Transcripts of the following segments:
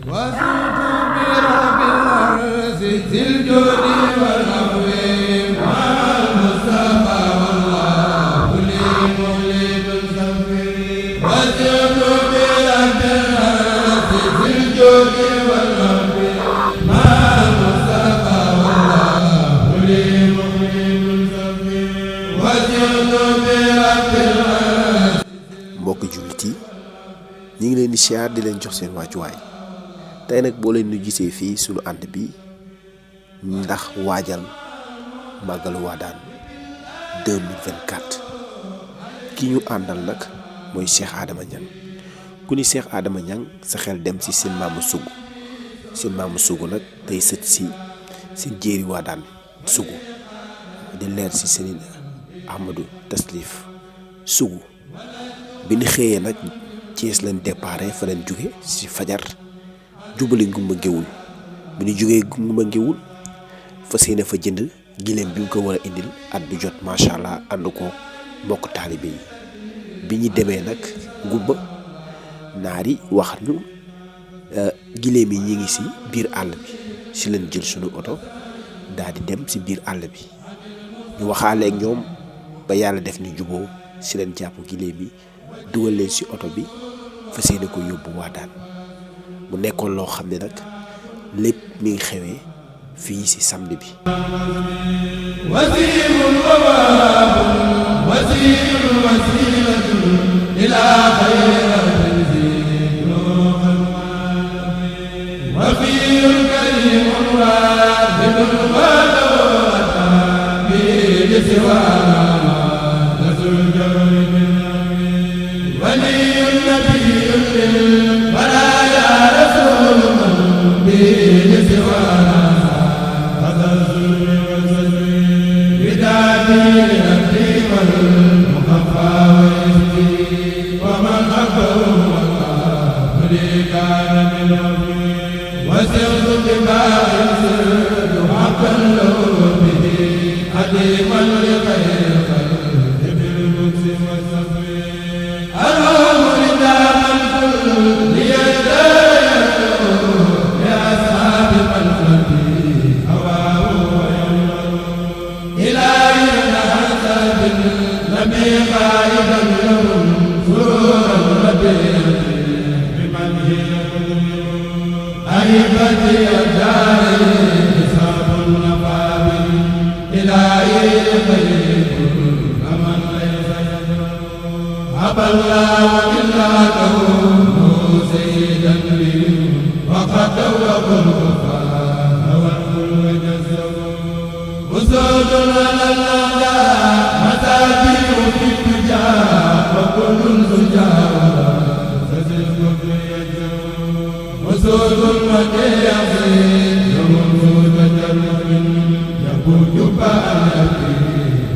وسرت برب الأرض ذي الجود والعفو مع المصطفى والله لي مولد سفري وسرت برب الأرض ذي الجود والعفو مع المصطفى والله لي مولد سفري وسرت برب الأرض. mbokki jullit yi ñu ngi leen di siyaar di leen jox seen wàccuwaay tey nag boo leen ñu gisee fii sunu ànd bi ndax waajal màggalu Wadane 2024 ki ñu àndal nag mooy Cheikh Adama Niang ku ni Cheikh Adama Niang sa xel dem ci seen maamu Sougou seen maamu Sougou nag tey sët si seen jéeri Wadane Sougou di leer ci seen Ahmadou Taslif Sougou bi ñu xëyee nag Thiès lañ déparé fa lañ jóge ci fajar jubali Ngumba Ngéwul bi ñu jógee Ngumba Ngéwul fa seen fa jënd gileem bi mu ko war a indil at bu jot macha allah ànd ko mbokk taalibe yi bi ñu demee nag Ngumba naar yi wax ñu gileem yi ñi ngi ci biir àll bi ci lañ jël sunu oto daal di dem ci biir àll bi ñu waxaale ak ñoom ba yàlla def ni juboo ci leen jàpp gileem yi dugal leen ci oto bi fas yéene ko yóbbu Wadane mu nekkoon loo xam ne nag lépp mi ngi xewee fii ci samedi bi. wasiirun wa waabun wasiirun wasiilatun ilaa xayri ardin wafiirun kariimun waahidun wa lahu ataa bi siwaana nasul jawri min waliyyun nabiyyun lil baraaya rasuulun bi siwaana وسرت بباع سرت حقا له به حديما لغير خلق بالمكس والصفر الهم رداء من كل ليدايه لاصحاب من خلقه هواه ويمر الى ينحسب النبي قائدا لهم سرورا ربيعا بمن هي أهبتي الداري حساب النقاب إلهي خير من ليس يدر أبى الله إلا كونه سيدا لي وقد دوق الغفران والكل جزر أسود على الأعداء مساكين في التجار وكل سجار فسلك يجر وسود المتيقين يموت تجرب يقول بأنك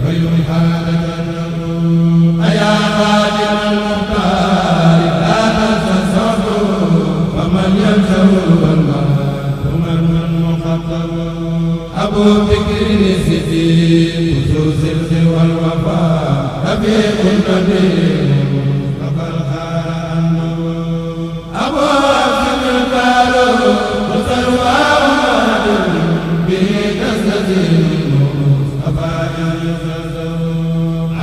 ويحال تجرب أيا خادم المختار لا تنسى الصبر فمن ينسى المال من مخطب أبو بكر الصديق خصوص الخير والوفاء رفيق النبي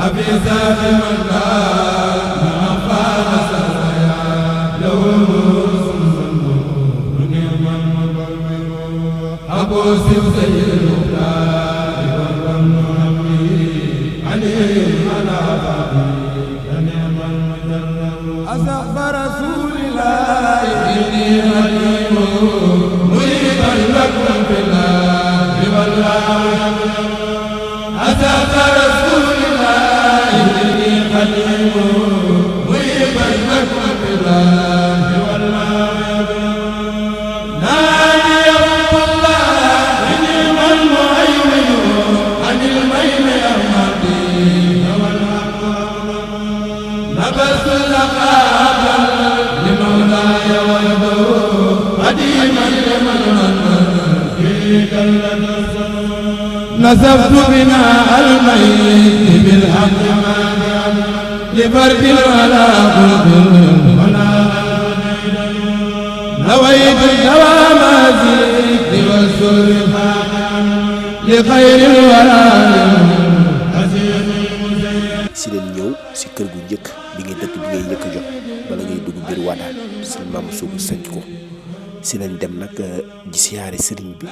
عبيسات من كان أفعال سريا له سلسل ونعم المبرر أبو سيد المختار والرمن همي عليه على بابي نعم المجرر أصحب رسول الله إني حليم مريبا لكم في الله والله يبلغ أصحب رسول حليم ويبا لكم بالله والله نادي يوم الله نعم المهيمن عن الميم أحمدي والحق نبذت لقابا لمولاي ويده قديما لمن فيك النسب نسبت بناء الميت بالحق مانعا لفرد ولا قلب ولا نويت والذكر والسر لخير الورى si leen ñëw si kër gu njëkk bi ngay dëkk bi ngay njëkk a jot bala ngay dugg biir Wadane si maam Sougou sanc ko si leen dem nag di siyaare sëriñ bi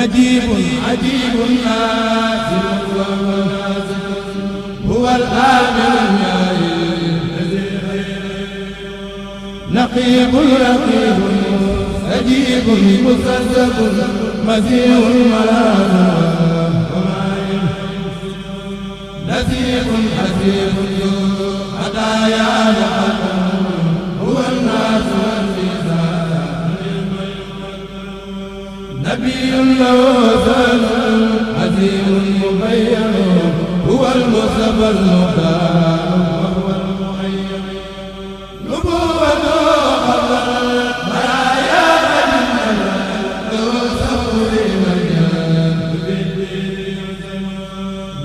نجيب عجيب نازل ونازل هو الآمن الذي نقيب رقيب أجيب مصدق مزيع الملام نزيب حسيب هدايا هو الناس نبي له ذل عزيز مبين هو المصطفى المختار وهو المعين نبوته قبل المرايا له ثور مجان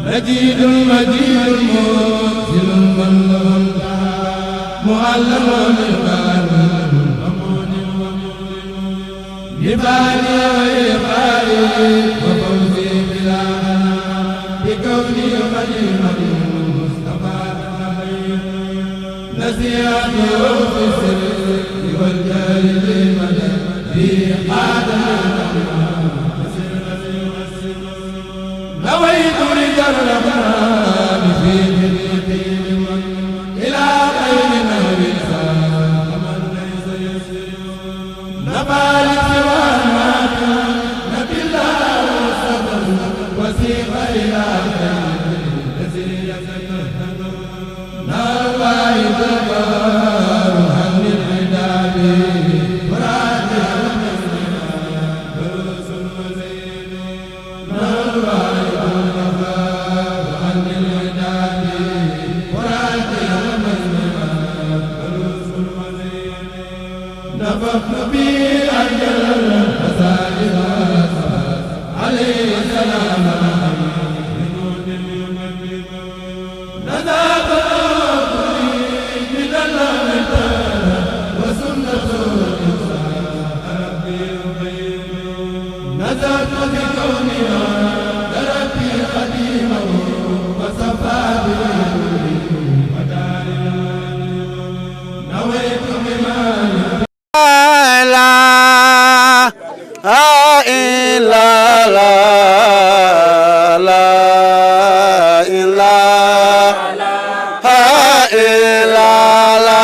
مجيد مجيد منزل من له معلم للبال لبالي وإبالي وفوزي بلا بكوني خليفة المصطفى نسيئته في السر والجار لمدى في قادم نويت رجال الرحمن في جنتي إلى غير نهر من ليس يسير نبال وسيق إلى الذي يتكهن نار واحد البار عن العداد وراجع فلوس وزين نار واحد البار عن العداد وراجع فلوس وزين نفخ بي أجل الفساد عليه السلام نزلت بكونها ربي قديما وصفى بي نويت بما لا إلا لا لا إلا إلا لا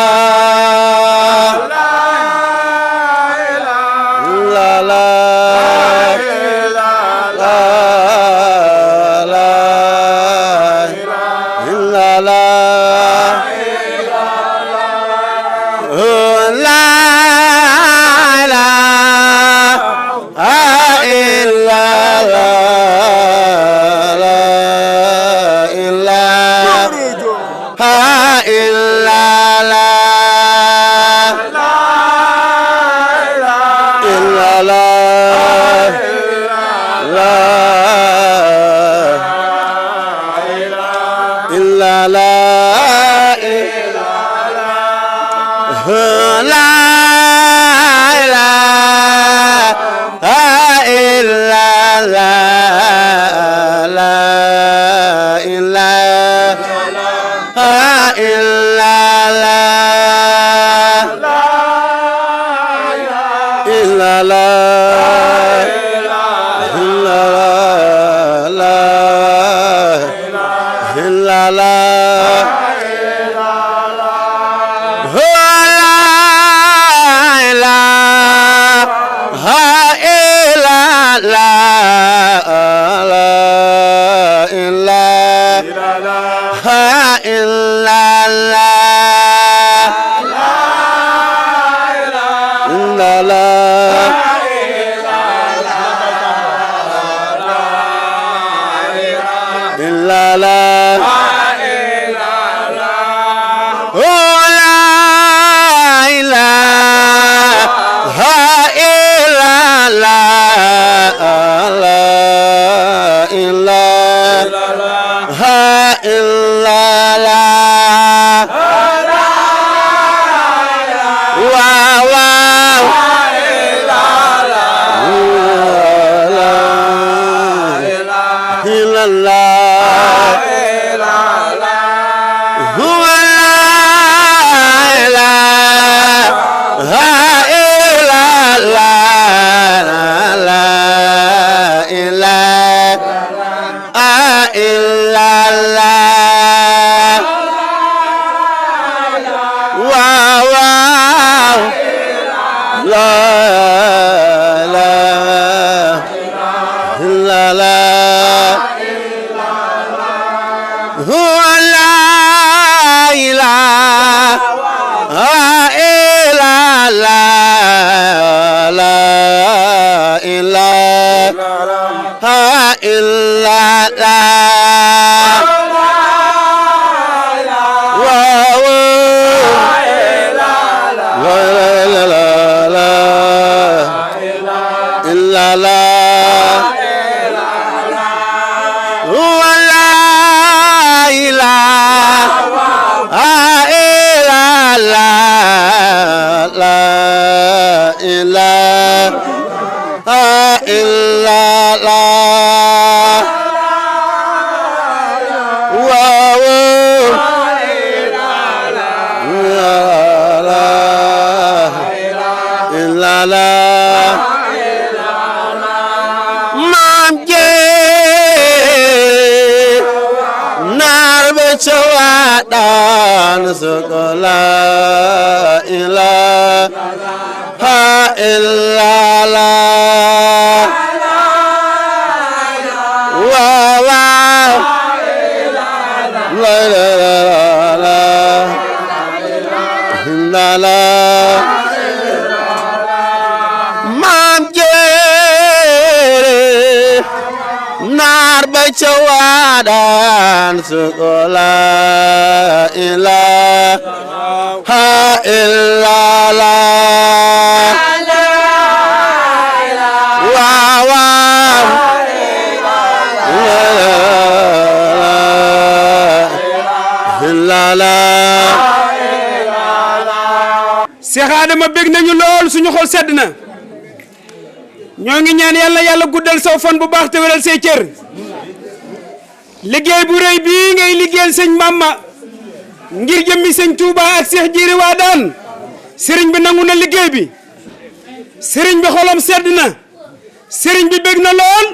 إلا الله إلا الله لا إله إلا الله لا إله إلا الله واو واو إلا الله هو لا إله إلا الله لا إله إلا الله واو واو لا إله إلا الله هو لا إله إلا الله لا إله إلا الله واو لا إله إلا الله هو لا إله إلا الله لا إله إلا الله واو لا إلا الله maam jee naar ba ca waadaan suko la ilaha illallah waaw waaw la ilaha illallah maam jee naar ba ca waadaan suko la ilaha illallah waaw waaw la ilaha illallah Cheikh Adama bég nañu lool suñu xol sedd na ñoo ngi ñaan yàlla yàlla guddal saw fan bu baax te wéral say cër liggéey bu rëy bii ngay liggéeyal sëñ Mama ngir jëmmi sëñ Touba ak Cheikh Djily Wadane sëriñ bi nangu na liggéey bi sëriñ bi xolam sedd na sëriñ bi bég na lool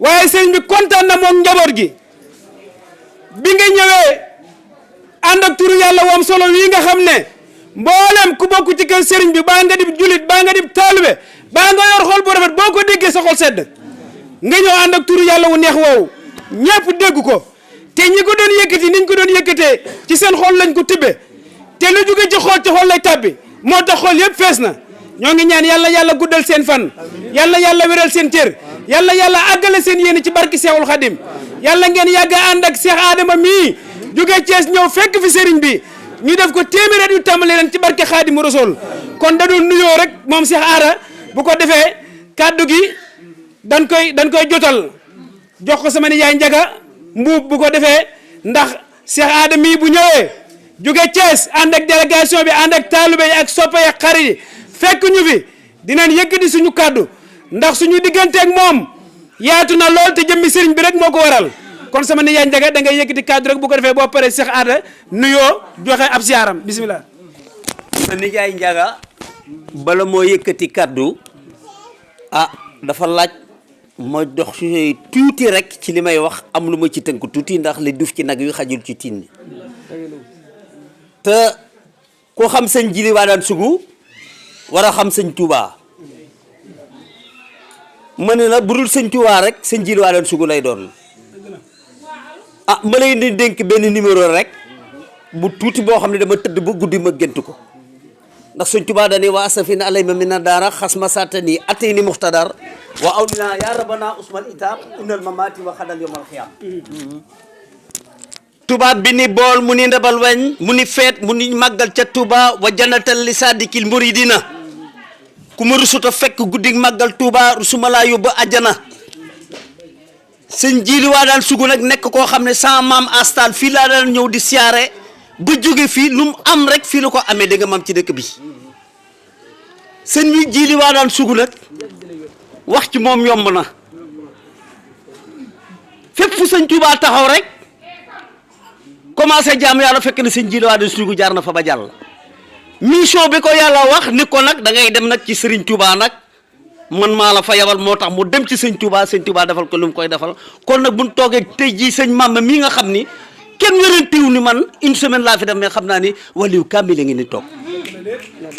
waaye sëriñ bi kontaan na moom njaboot gi bi nga ñëwee ànd ak turu yàlla wam solo wii nga xam ne mboolem ku bokk ci kër sëriñ bi baa nga dib julit baa nga dib taalibe baa nga yor xol bu rafet boo ko déggee sa xol sedd nga ñëw ànd ak turu yàlla wu neex woowu ñëpp dégg ko te ñi ko doon yëkkati niñ ko doon yëkkatee ci seen xol lañ ko tibbe te lu jóge ci xol lay tàbbi moo tax xol yëpp fees na ñoo ngi ñaan yàlla yàlla guddal seen fan yàlla yàlla wéral seen cër yàlla yàlla àggale seen yéene ci barki Seexul Xadim yàlla ngeen yàgg a ànd ak Cheikh Adama mii jóge Thiès ñëw fekk fi sëriñ bi ñu def ko téeméer at yu tàmbali ren ci barke Xaadimu Rasuul kon da doon nuyoo rek moom Cheikh Ada bu ko defee kàddu gi dañ koy jotal jox ko sama nijaay Njaga Mbuub bu ko defee ndax Cheikh Ada mii bu ñëwee jóge Thiès ànd ak délégation bi ànd ak taalibe yi ak soppe ak xarit yi fekk ñu fi dinañ yëkkati suñu kàddu ndax suñu digganteeg moom yaatu na lool te jëmmi sëriñ bi rek moo ko waral kon sama nijaay Njaga da ngay yëkkati kàddu rek bu ko defee boo paree Cheikh Ada nuyoo joxe ab siyaaram bisimilah. sa nijaay Njaga bala moo yëkkati kàddu dafa laaj ma dox si tuuti rek ci li may wax am lu ma ci tënk tuuti ndax li duuf ci nag yu xajul ci tin te ko xam sëñ Djily Wadane Sougou war a xam sëñ Touba ma ne la budul sëñ Touba rek sëñ Djily Wadane Sougou lay doon ah ma lay di dénk benn numéro rek bu tuuti boo xam ne dama tëdd ba guddi ma gént ko ndax Sëñ Tuubaa dani wa asafina alay ma mina daara xas ma satani atayni muxtadar wa awlina ya rabbana usmal itab innal mamati wa xadal yawmal xiyam tubaab bi ni bool mu ni ndabal weñ mu ni feet mu ni màggal ca Touba wa janatal li sadikil muridina ku ma rusuta fekk guddi màggal Touba rusuma laa yóbbu àjjana sëñ Jiili waa daan sugu nag nekk koo xam ne sama maam astal fii laa daan ñëw di siyaare ba jóge fii lu mu am rek fii la ko amee da nga maam ci dëkk bi sëñ bi Jiili waa daan sugu nag wax ci moom yomb na fépp fu sëñ Touba taxaw rek commencé jaamu yàlla fekk na sëñ Jiili waa daan sugu jaar na fa ba jàll mission bi ko yàlla wax ni ko nag da ngay dem nag ci Serigne Touba nag man maa la fa yabal moo tax mu dem ci sëñ Touba defal ko lu mu koy defal kon nag buñ toogee tey jii sëñ Mame mii nga xam ni kenn wérantiw ni man une semaine laa fi def mais xam naa ni waliyu kamil ngi ni toog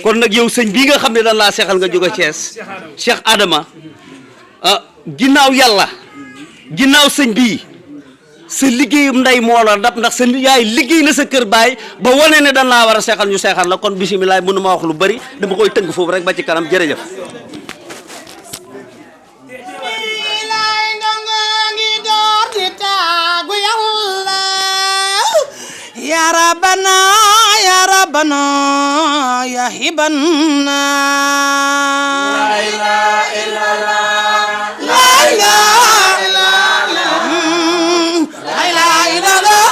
kon nag yow sëñ bii nga xam ne dañ laa seexal nga jóge Thiès Cheikh Adama ginnaaw yàlla ginnaaw sëñ bii sa liggéeyum ndey moo la dab ndax sa yaay liggéey na sa kër baay ba wane ne dañ laa war a seexal ñu seexal la kon bisimilah mënu ma wax lu bari dama koy tënk foofu rek ba ci kanam jërëjëf. يا ربنا يا ربنا يا حبنا لا إله إلا الله لا إله إلا الله لا إله إلا الله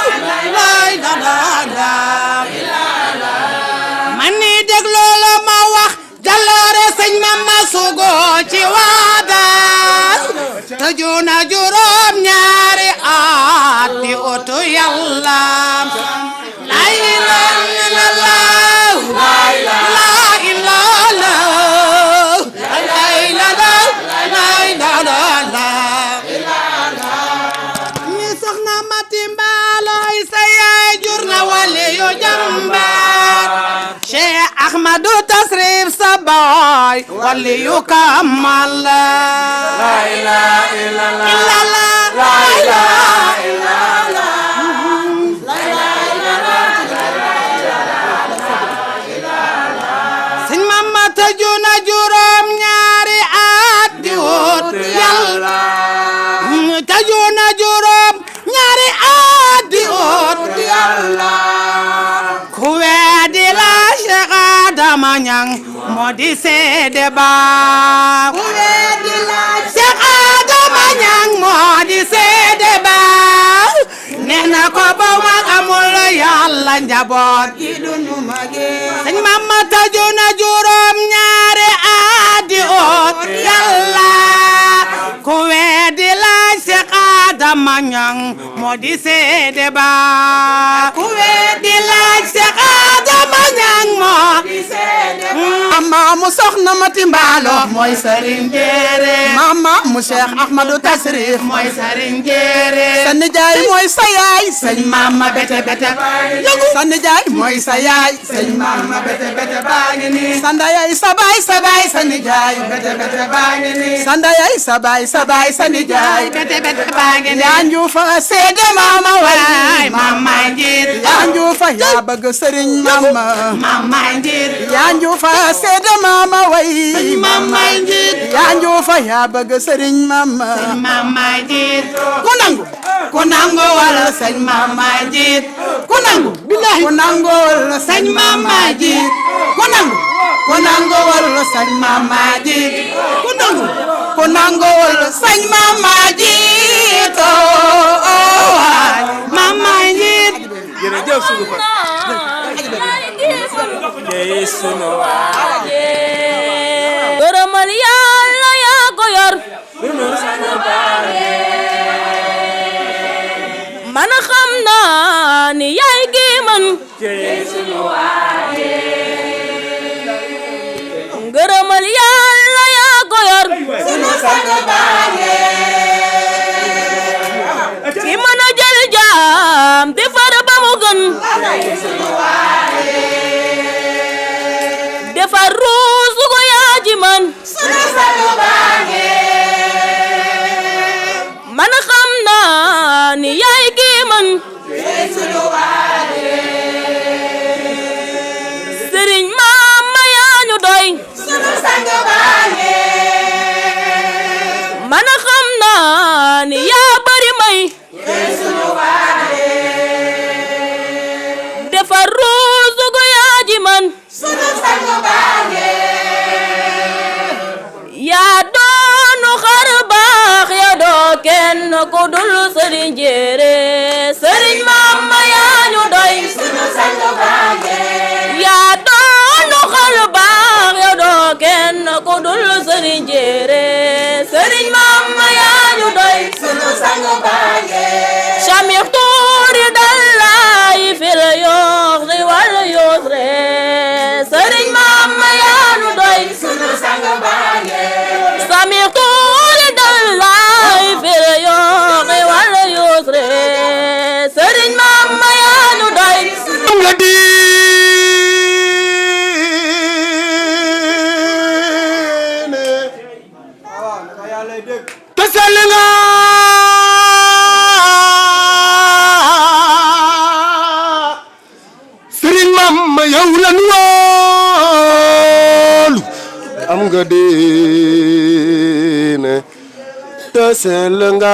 لا إله إلا الله من دغلو ما wax jaloore sëñ Mame Sougou ci waadal tëjuna juróom ñaari at di oto Yàlla la ilaha illallah la ilaha illallah la ilaha illallah ni soxna Mati Mbaaloy sa yaay jur na wali yu jàmbaar Cheikh Ahmadou Tasrif sa baay wali yu kamal la ilaha illallah la ilaha illallah tëjuna juróom ñaari at di wut Yàlla tëjuna juróom ñaari at di wut Yàlla ku weddi la Cheikh Adama Ñang moo di seede ba ku weddi la Cheikh Adama Ñang moo di seede ba nee na ko ba ma amul Yàlla njaboot gi dunu mage sëñ Mame tëjuna juróom ñaari at di wut Yàlla ku weddi la Cheikh Adama Ñang moo di seede ba ku weddi la Cheikh Adama Ñang moo di seede ba mama mu soxna Mati Mbaalo mooy Serigne Jéere mama mu Cheikh Ahmadou Tasrif mooy Serigne Jéere sa nijaay mooy sa yaay sëñ Mame bete bete sa nijaay mooy sa yaay sëñ Mame bete bete baa ngi nii sa ndeyay sa baay sa nijaay bete bete baa ngi nii sa ndeyay sa baay sa nijaay bete bete baa ngi nii yaa njuufa seede mama waay mama njiit yaa njuufa yaa bëgg Serigne mama njiit yaa njuufa seede mama waay mama njiit yaa njuufa yaa bëgg Serigne mama njiit ku nangu wala sëñ Mame njiit ku nangu billahi ku nangu wala sëñ Mame njiit ku nangu wala sëñ Mame njiit ku nangu wala sëñ Mame njiit waay Mame njiit jërëjëf suñu fa jey sunu waaje gërëmal Yàlla yaa ko yor man xam naa ni yaay gi man gërëmal Yàlla yaa ko yor ki mën a jël jaam defar ba mu gën defar ruus ko yaa ji man man xam naa ni yaay gi man ku dul sëriñ jéere sëriñ Mama yaa ñu doy sunu sang baage yaa doonu xal baax yow doo kenn ku dul sëriñ jéere sëriñ Mama yaa ñu doy sunu sang baage Chamikh tuuri dallaay fil yoxri wal yusre sëriñ Mama yaa ñu doy sunu sang baage Chamikh tuuri dallaay fil yoxri wal yusre sëriñ Mama yaa ñu doy nga diine te sell nga Sëriñ Mama yow la nu wóolu am nga diine te sell nga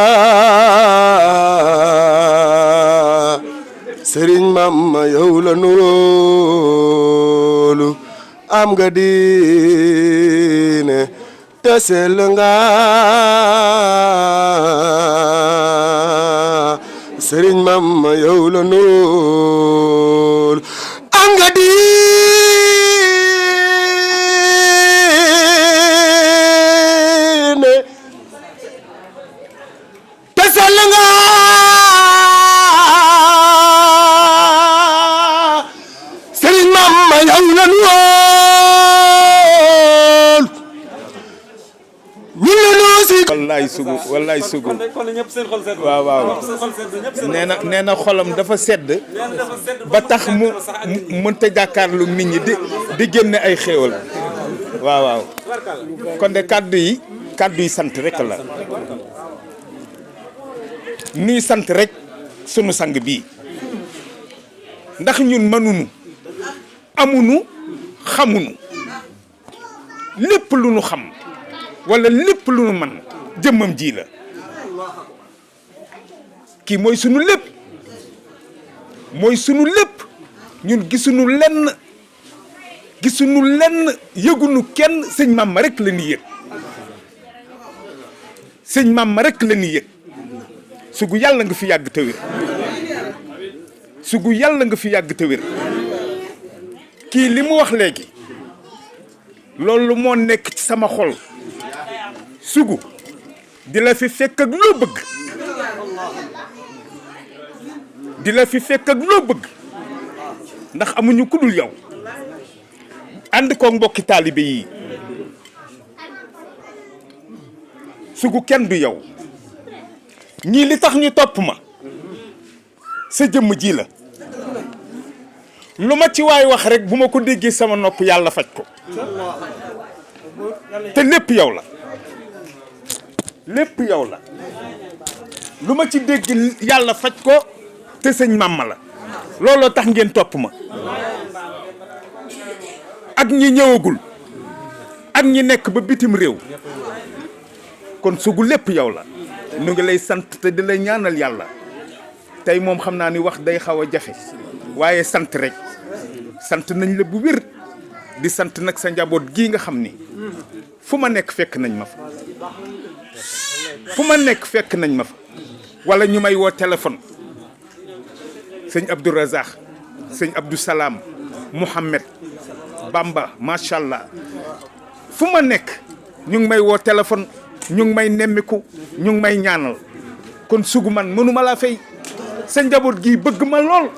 Sëriñ Mama yow la nu wóolu am nga diine te sell nga Sëriñ Mama yow la nu wóolu am nga diine te sell nga Sëriñ Mama yow la nu wóolu ñu la noo si wallaay sugu waaw waaw nee na xolam dafa sedd ba tax mu mënta jàkkaarlu nit ñi di génne ay xéewal waaw waaw kon de kàddu yi sant rek la nuy sant rek sunu sang bii ndax ñun mënunu amunu xamunu lépp lu nu xam wala lépp lu nu man jëmmam ji la kii mooy sunu lépp ñun gisuñu lenn yëgunu kenn sëñ Mama rek la ñuy yëg sugu yàlla nga fi yàgg te wér kii li mu wax léegi loolu moo nekk ci sama xol sugu di la fi fekk ak loo bëgg ndax amuñu ku dul yow ànd ko mbokki taalibe yi sugu kenn du yow ñii li tax ñu topp ma sa jëmm ji la lu ma ci waay wax rek bu ma ko déggee sama nopp yàlla faj ko te lépp yow la lu ma ci dégg yàlla faj ko te sëñ Mama la looloo tax ngeen topp ma ak ñi ñëwagul ak ñi nekk ba bitim réew kon sugu lépp yow la nu ngi lay sant te di lay ñaanal yàlla tey moom xam naa ni wax day xaw a jafe waaye sant rek sant nañ la bu wér di sant nag sa njaboot gii nga xam ni fu ma nekk fekk nañ ma fa wala ñu may woo téléphone sëñ Abdou Razak sëñ Abdou Salam Mouhamed Bamba macha allah fu ma nekk ñu ngi may woo téléphone ñu ngi may nemmiku ñu ngi may ñaanal kon sugu man mënuma laa fay sa njaboot gii bëgg ma lool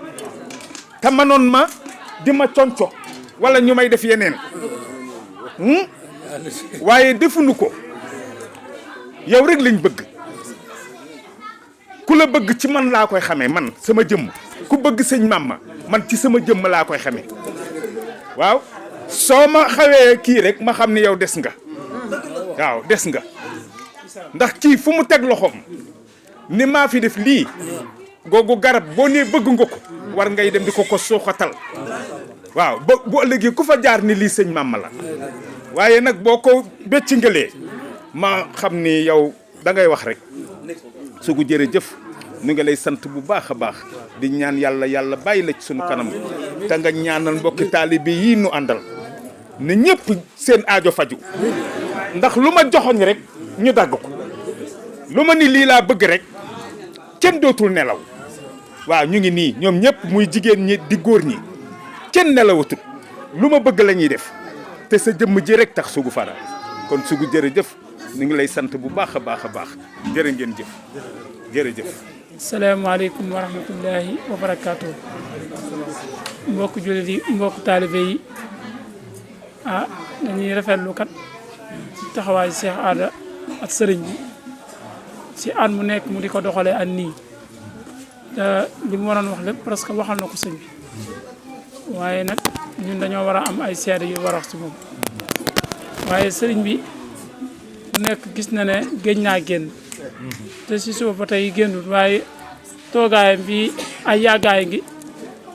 te manoon ma di ma conco wala ñu may def yeneen waaye defuñu ko yow rek lañ bëgg ku la bëgg ci man laa koy xamee man sama jëmm ku bëgg sëñ Mama man ci sama jëmm laa koy xamee waaw soo ma xawee kii rek ma xam ni yow des nga waaw des nga ndax kii fu mu teg loxoom ni maa fi def lii googu garab boo nee bëgg nga ko war ngay dem di ko suuxatal waaw ba bu ëllëgee ku fa jaar ni lii sëñ Mama la waaye nag boo ko becc ngalee ma xam ni yow da ngay wax rek sugu jërëjëf nu ngi lay sant bu baax a baax di ñaan yàlla bàyyi la ci sunu kanam te nga ñaanal mbokki taalibe yii nu àndal ne ñëpp seen aajo faju ndax lu ma joxoñ rek ñu dagg ko lu ma ni lii laa bëgg rek kenn dootul nelaw waaw ñu ngi nii ñoom ñëpp muy jigéen ñi di góor ñi kenn nelawatut lu ma bëgg la ñuy def te sa jëmm ji rek tax Sougou Fara kon Sougou jërëjëf ñu ngi lay sant bu baax a baax a baax jërë ngeen jëf jërëjëf. salaamaaleykum wa rahmatullahi wa barakaatu. mbokk jullit yi mbokk taalibe yi dañuy rafetlu kat taxawaay Cheikh Ada ak sëriñ bi ci at mu nekk mu di ko doxalee at nii te li mu waroon wax lépp presque waxal na ko sëñ bi waaye nag ñun dañoo war a am ay seede yu war a wax ci moom waaye sëriñ bi mu nekk gis na ne géej naa génn te si suba ba tey génnul waaye toogaayam bi ay yàggaay ngi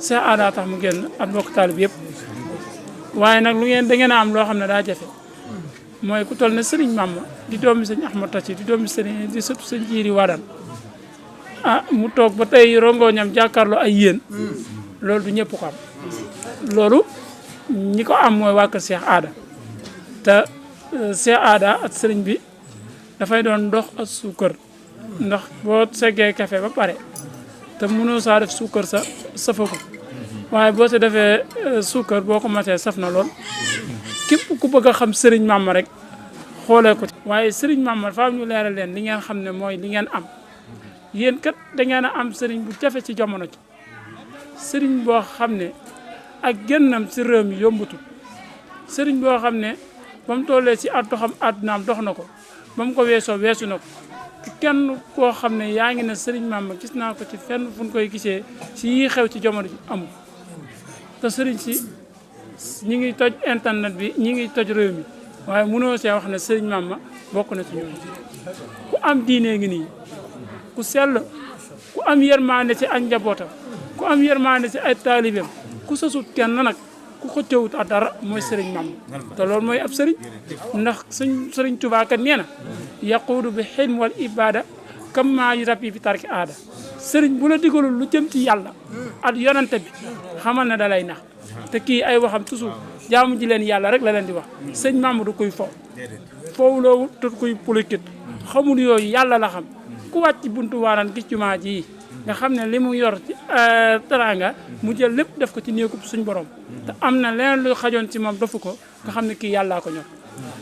Cheikh Ada tax mu génn ak mbokk taalib yëpp waaye nag lu ngeen da ngeen a am loo xam ne daa jafe mooy ku toll ne sëriñ Mama di doomi sëñ Ahmad Tacci di doomi sëriñ di sëtu sëñ Jiiri Wadaan mu toog ba tey rongooñam jàkkaarloo ay yéen loolu du ñëpp ko am loolu ñi ko am mooy waa kër Cheikh Ada te Cheikh Ada ak sëriñ bi dafay doon ndox ak suukar ndax boo seggee café ba pare te mënoo saa def suukar sa safa ko waaye boo si defee suukar boo ko matee saf na lool képp ku bëgg a xam sëriñ Mama rek xoolee ko ci waaye sëriñ Mama dafa am ñu leeral leen li ngeen xam ne mooy li ngeen am yéen kat da ngeen a am sëriñ bu jafe ci jamono ji sëriñ boo xam ne ak génnam si réew mi yombutul sëriñ boo xam ne ba mu tollee si at doxam àddunaam dox na ko ba mu ko weesoo weesu na ko kenn koo xam ne yaa ngi ne sëriñ Mama gis naa ko ci fenn fu ñu koy gisee si yii xew ci jamono ji amul te sëriñ si ñi ngi toj internet bi ñi ngi toj réew mi waaye mënoo see wax ne sëriñ Mama bokk na ci ñoom ku am diine ngi nii ku sell ku am yërmande ci ak njabootam ku am yërmande ci ay taalibeem ku sosut kenn nag ku xëccewut a dara mooy sëriñ Mama te loolu mooy ab sëriñ ndax sëriñ Tuubaa kat nee na yaquudu bi xilm wal ibada kam maa yu rabbi bi tarki aada sëriñ bu la digalul lu jëm ci yàlla ak yonante bi xamal na da lay nax te kii ay waxam toujours jaamu ji leen yàlla rek la leen di wax sëñ Mama du koy foofu loolu te koy politique xamul yooyu yàlla la xam ku wàcc buntu Wadaan gis jumaa ji nga xam ne li mu yor ci teranga mu jël lépp def ko ci néegub suñ borom te am na leneen lu xajoon ci moom defu ko nga xam ne kii yàllaa ko ñor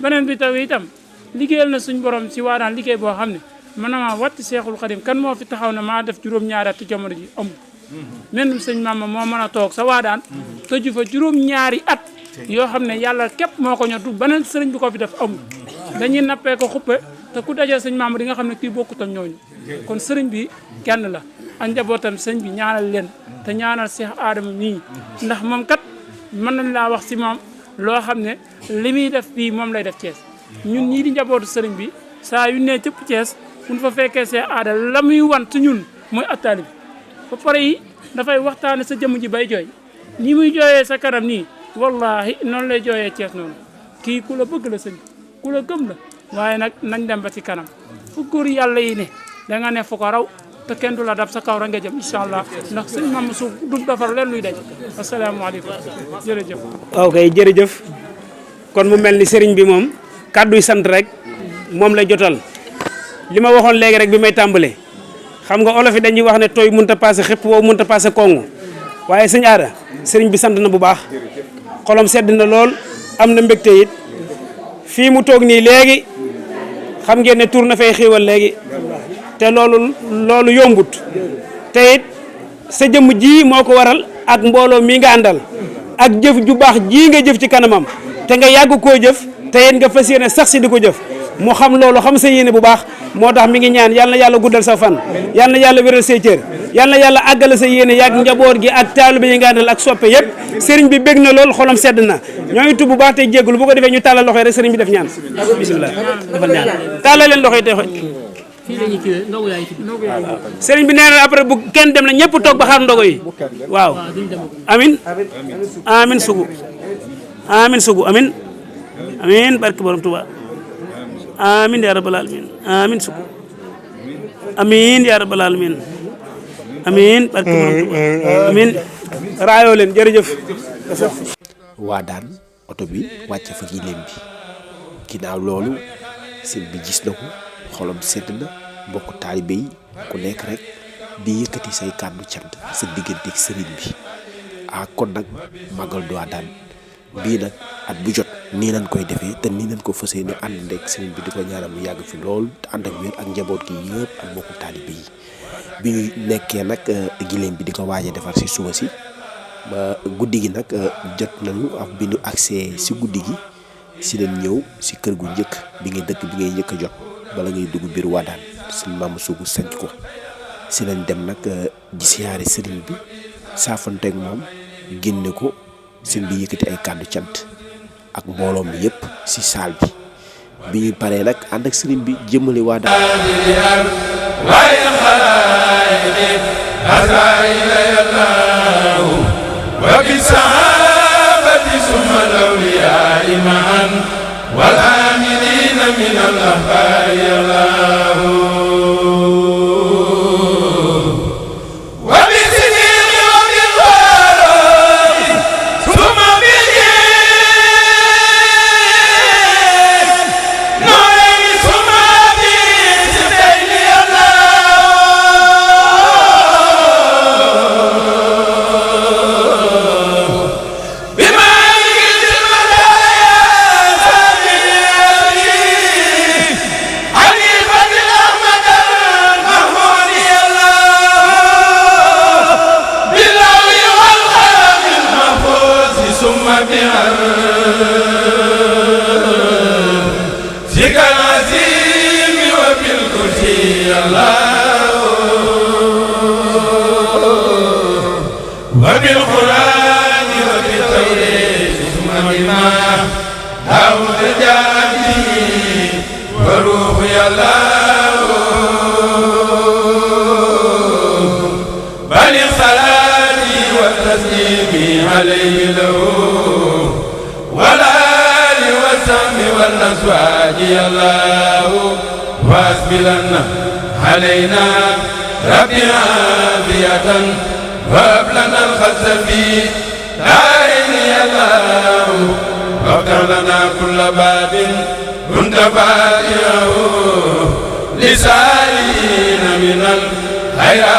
beneen bi taw itam liggéeyal na suñ borom ci Wadaan liggéey boo xam ne man maa wàcc Seexul Xadim kan moo fi taxaw ne maa def juróom-ñaari at ci jamono ji amul menn sëñ Mama moo mën a toog sa Wadaan tëju fa juróom-ñaari at yoo xam ne yàlla képp moo ko ñor du beneen sëriñ bi ko fi def amul dañuy nappee ko xuppe te ku dajee sëñ Mama di nga xam ne kii bokkut ak ñooñu kon sëriñ bi kenn la ak njabootam sëñ bi ñaanal leen te ñaanal Cheikh Adama mii ndax moom kat mën nañ laa wax si moom loo xam ne li muy def fii moom lay def Thiès ñun ñii di njabootu sëriñ bi saa yu ne cëpp Thiès bu ñu fa fekkee Cheikh Ada la muy wan ci ñun mooy attaali bi ba pare yi dafay waxtaane sa jëmm ji bay jooy ni muy jooyee sa kanam nii wallahi noonu lay jooyee Thiès noonu kii ku la bëgg la sëñ ku la gëm la waaye nag nañ dem ba ci kanam fu góor yàlla yi ne da nga ne fu ko raw te kenn du la dab sa kaw ra nga jëm incha allah ndax sëñ Mama su du defar leen luy daj asalaamaaleykum jërëjëf. waaw kay jërëjëf kon mu mel ni sëriñ bi moom kàdduy sant rek moom lay jotal li ma waxoon léegi rek bi may tàmbalee xam nga olof yi dañuy wax ne tooy mënut a paase xëpp woo mënut a paase kongu waaye sëñ Ada sëriñ bi sant na bu baax xolam sedd na lool am na mbégte it fii mu toog nii léegi xam ngeen ne tur na fay xiiwal léegi te loolu yombut te it sa jëmm ji moo ko waral ak mbooloo mii nga àndal ak jëf ju baax ji nga jëf ci kanamam te nga yàgg koo jëf te yéen nga fas yéene sax si di ko jëf mu xam loolu xam sa yéene bu baax moo tax mi ngi ñaan yal na yàlla guddal sa fan yal na yàlla wéral say cër yal na yàlla àggale sa yéene yàgg njaboot gi ak taalibe yi nga àndal ak soppe yëpp sëriñ bi bég na lool xolam sedd na ñoo ngi tubb bu baax tey jéggulu bu ko defee ñu tàllal loxo yi rek sëriñ bi def ñaan bismillah defal ñaan tàllal leen loxo yi tey sëriñ bi nee na après bu kenn dem na ñëpp toog ba xaar ndogo yi waaw amin amin sugu amin amin barke borom Tuuba amin ya rabbal alamin amin sugu amin ya rabbal alamin amin barke borom Tuuba amin raayoo leen jërëjëf Wadaan oto bi wàcce fa gileem bi ginnaaw loolu sëñ bi gis na ko xolam sedd na mbokk taalibe yi ku nekk rek di yëkkati say kàddu cant sa digganteeg sëriñ bi kon nag Magal Wadane bii nag at bu jot nii lañ koy defee te nii lañ ko fas yéene ànd ak sëriñ bi di ko ñaanal mu yàgg fi lool te ànd ak wér ak njaboot gi yëpp ak mbokku taalibe yi bi ñu nekkee nag gileem bi di ko waaj a defar si suba si ba guddi gi nag jot nañu ak bi ñu agsee si guddi gi si lañ ñëw si kër gu njëkk bi ngay dëkk bi ngay njëkk a jot bala ngay dugg biir Wadane suñ maam suugu sanc ko si lañ dem nag di siyaare sëriñ bi saafanteeg moom génne ko sëriñ bi yëkkati ay kàddu cant ak mbooloo mi yëpp si saal bi ñuy paree nag ànd ak sëriñ bi jëmale Wadane وبالصحابة ثم الأولياء معا والآمنين من الأخبار الله وبالصديق وبالفاروق ثم بالجيل نورين ثم بالسبيل وبالقرآن وبالتوريث ثم بما داود جابي وروح الله بل الصلاة والتسليم عليه له والآل والسهم والأزواج الله واسبلن علينا ربي عافية وهب لنا الخز في دارين يا الله وافتح لنا كل باب كنت فاتحه لسائلين من الخيرات